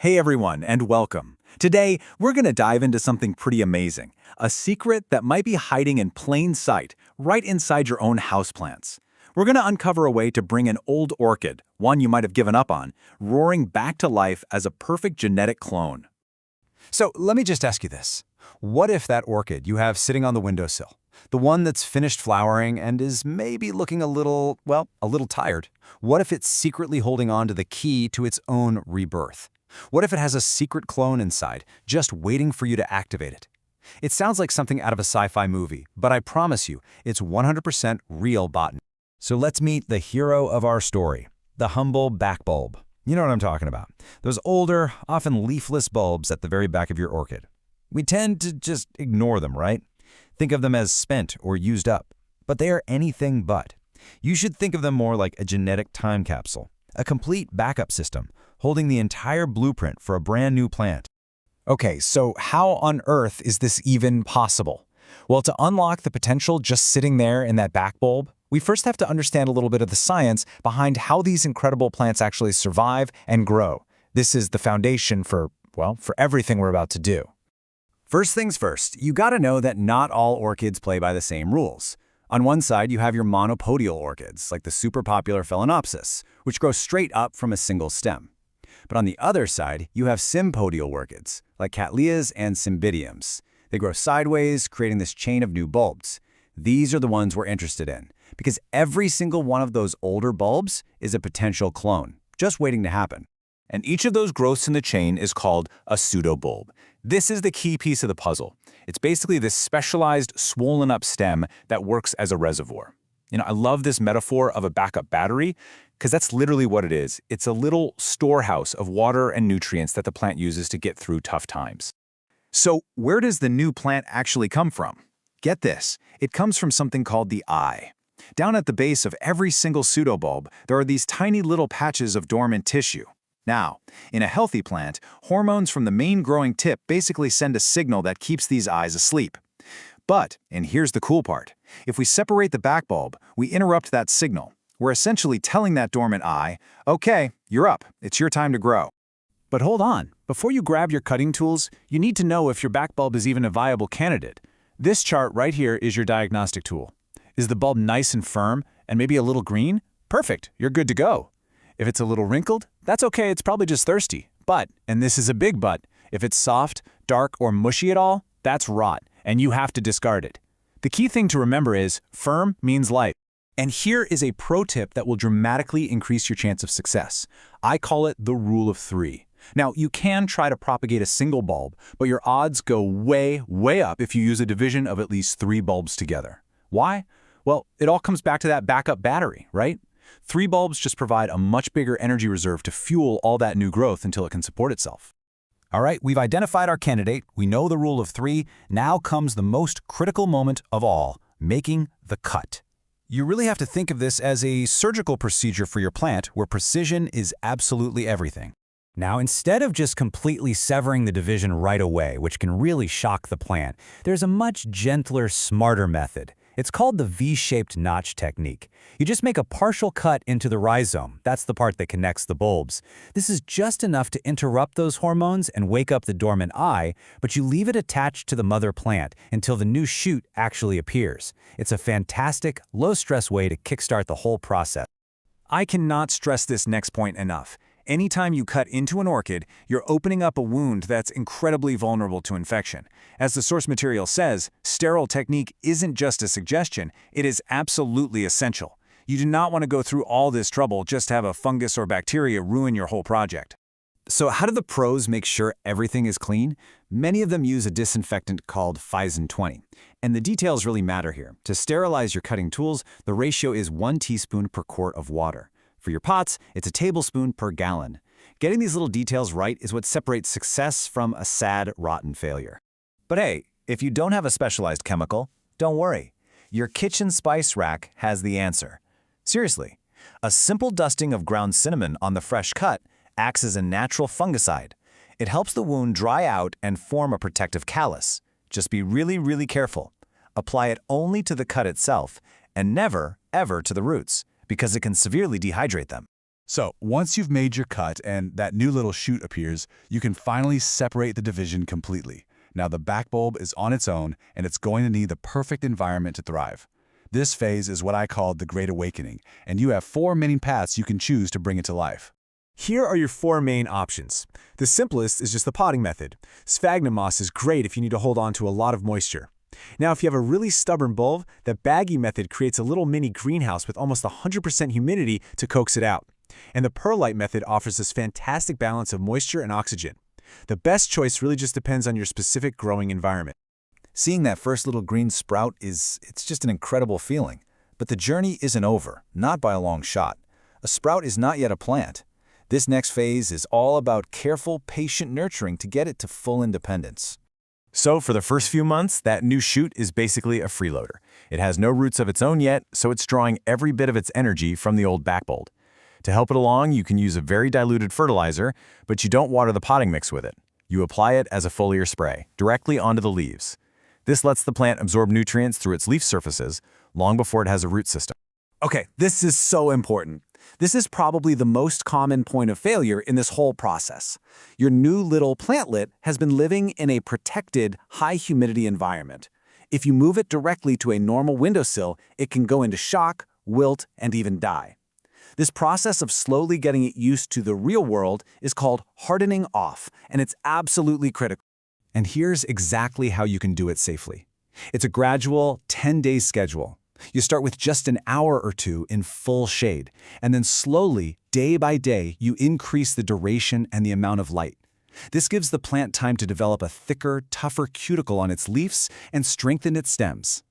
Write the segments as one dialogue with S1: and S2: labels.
S1: Hey everyone, and welcome. Today, we're going to dive into something pretty amazing, a secret that might be hiding in plain sight, right inside your own houseplants. We're going to uncover a way to bring an old orchid, one you might have given up on, roaring back to life as a perfect genetic clone.
S2: So let me just ask you this. What if that orchid you have sitting on the windowsill, the one that's finished flowering and is maybe looking a little tired, what if it's secretly holding on to the key to its own rebirth? What if it has a secret clone inside, just waiting for you to activate it? It sounds like something out of a sci-fi movie, but I promise you, it's 100% real botany. So let's meet the hero of our story, the humble backbulb. You know what I'm talking about. Those older, often leafless bulbs at the very back of your orchid. We tend to just ignore them, right? Think of them as spent or used up. But they are anything but. You should think of them more like a genetic time capsule, a complete backup system, holding the entire blueprint for a brand new plant.
S3: Okay, so how on earth is this even possible? Well, to unlock the potential just sitting there in that backbulb, we first have to understand a little bit of the science behind how these incredible plants actually survive and grow. This is the foundation for everything we're about to do.
S1: First things first, you gotta know that not all orchids play by the same rules. On one side, you have your monopodial orchids, like the super popular Phalaenopsis, which grow straight up from a single stem. But on the other side, you have sympodial orchids, like Cattleyas and Cymbidiums. They grow sideways, creating this chain of new bulbs. These are the ones we're interested in, because every single one of those older bulbs is a potential clone, just waiting to happen. And each of those growths in the chain is called a pseudobulb. This is the key piece of the puzzle. It's basically this specialized, swollen-up stem that works as a reservoir. I love this metaphor of a backup battery, because that's literally what it is. It's a little storehouse of water and nutrients that the plant uses to get through tough times. So where does the new plant actually come from? Get this, it comes from something called the eye. Down at the base of every single pseudobulb, there are these tiny little patches of dormant tissue. Now, in a healthy plant, hormones from the main growing tip basically send a signal that keeps these eyes asleep. But, and here's the cool part, if we separate the backbulb, we interrupt that signal. We're essentially telling that dormant eye, okay, you're up, it's your time to grow. But hold on, before you grab your cutting tools, you need to know if your backbulb is even a viable candidate. This chart right here is your diagnostic tool. Is the bulb nice and firm and maybe a little green? Perfect, you're good to go. If it's a little wrinkled, that's okay, it's probably just thirsty. But, and this is a big but, if it's soft, dark, or mushy at all, that's rot, and you have to discard it. The key thing to remember is, firm means life. And here is a pro tip that will dramatically increase your chance of success. I call it the rule of 3. Now, you can try to propagate a single bulb, but your odds go way, way up if you use a division of at least 3 bulbs together. Why? Well, it all comes back to that backup battery, right? 3 bulbs just provide a much bigger energy reserve to fuel all that new growth until it can support itself.
S2: All right, we've identified our candidate, we know the rule of 3, now comes the most critical moment of all, making the cut. You really have to think of this as a surgical procedure for your plant where precision is absolutely everything. Now, instead of just completely severing the division right away, which can really shock the plant, there's a much gentler, smarter method. It's called the V-shaped notch technique. You just make a partial cut into the rhizome. That's the part that connects the bulbs. This is just enough to interrupt those hormones and wake up the dormant eye, but you leave it attached to the mother plant until the new shoot actually appears. It's a fantastic, low-stress way to kickstart the whole process.
S1: I cannot stress this next point enough. Anytime you cut into an orchid, you're opening up a wound that's incredibly vulnerable to infection. As the source material says, sterile technique isn't just a suggestion, it is absolutely essential. You do not want to go through all this trouble just to have a fungus or bacteria ruin your whole project. So how do the pros make sure everything is clean? Many of them use a disinfectant called Physin 20. And the details really matter here. To sterilize your cutting tools, the ratio is 1 teaspoon per quart of water. For your pots, it's a tablespoon per gallon. Getting these little details right is what separates success from a sad, rotten failure. But hey, if you don't have a specialized chemical, don't worry. Your kitchen spice rack has the answer. Seriously, a simple dusting of ground cinnamon on the fresh cut acts as a natural fungicide. It helps the wound dry out and form a protective callus. Just be really, really careful. Apply it only to the cut itself and never, ever to the roots, because it can severely dehydrate them.
S4: So once you've made your cut and that new little shoot appears, you can finally separate the division completely. Now the backbulb is on its own, and it's going to need the perfect environment to thrive. This phase is what I call the Great Awakening, and you have 4 main paths you can choose to bring it to life.
S2: Here are your 4 main options. The simplest is just the potting method. Sphagnum moss is great if you need to hold on to a lot of moisture. Now, if you have a really stubborn bulb, the baggy method creates a little mini greenhouse with almost 100% humidity to coax it out. And the perlite method offers this fantastic balance of moisture and oxygen. The best choice really just depends on your specific growing environment.
S3: Seeing that first little green sprout it's just an incredible feeling. But the journey isn't over, not by a long shot. A sprout is not yet a plant. This next phase is all about careful, patient nurturing to get it to full independence.
S2: So for the first few months, that new shoot is basically a freeloader. It has no roots of its own yet, so it's drawing every bit of its energy from the old backbulb. To help it along, you can use a very diluted fertilizer, but you don't water the potting mix with it. You apply it as a foliar spray, directly onto the leaves. This lets the plant absorb nutrients through its leaf surfaces long before it has a root system.
S5: Okay, this is so important. This is probably the most common point of failure in this whole process. Your new little plantlet has been living in a protected, high-humidity environment. If you move it directly to a normal windowsill, it can go into shock, wilt, and even die. This process of slowly getting it used to the real world is called hardening off, and it's absolutely critical.
S3: And here's exactly how you can do it safely. It's a gradual 10-day schedule. You start with just an hour or 2 in full shade, and then slowly, day by day, you increase the duration and the amount of light. This gives the plant time to develop a thicker, tougher cuticle on its leaves and strengthen its stems.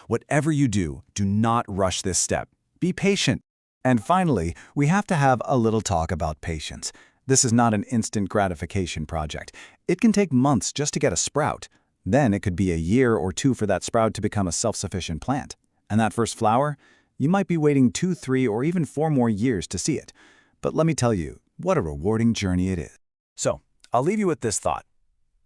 S3: Whatever you do, do not rush this step. Be patient. And finally, we have to have a little talk about patience. This is not an instant gratification project. It can take months just to get a sprout. Then it could be a year or 2 for that sprout to become a self-sufficient plant. And that first flower, you might be waiting 2, 3, or even 4 more years to see it. But let me tell you, what a rewarding journey it is. So, I'll leave you with this thought.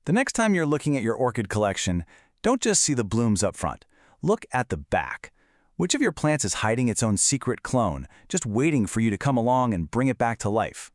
S3: The next time you're looking at your orchid collection, don't just see the blooms up front. Look at the back. Which of your plants is hiding its own secret clone, just waiting for you to come along and bring it back to life?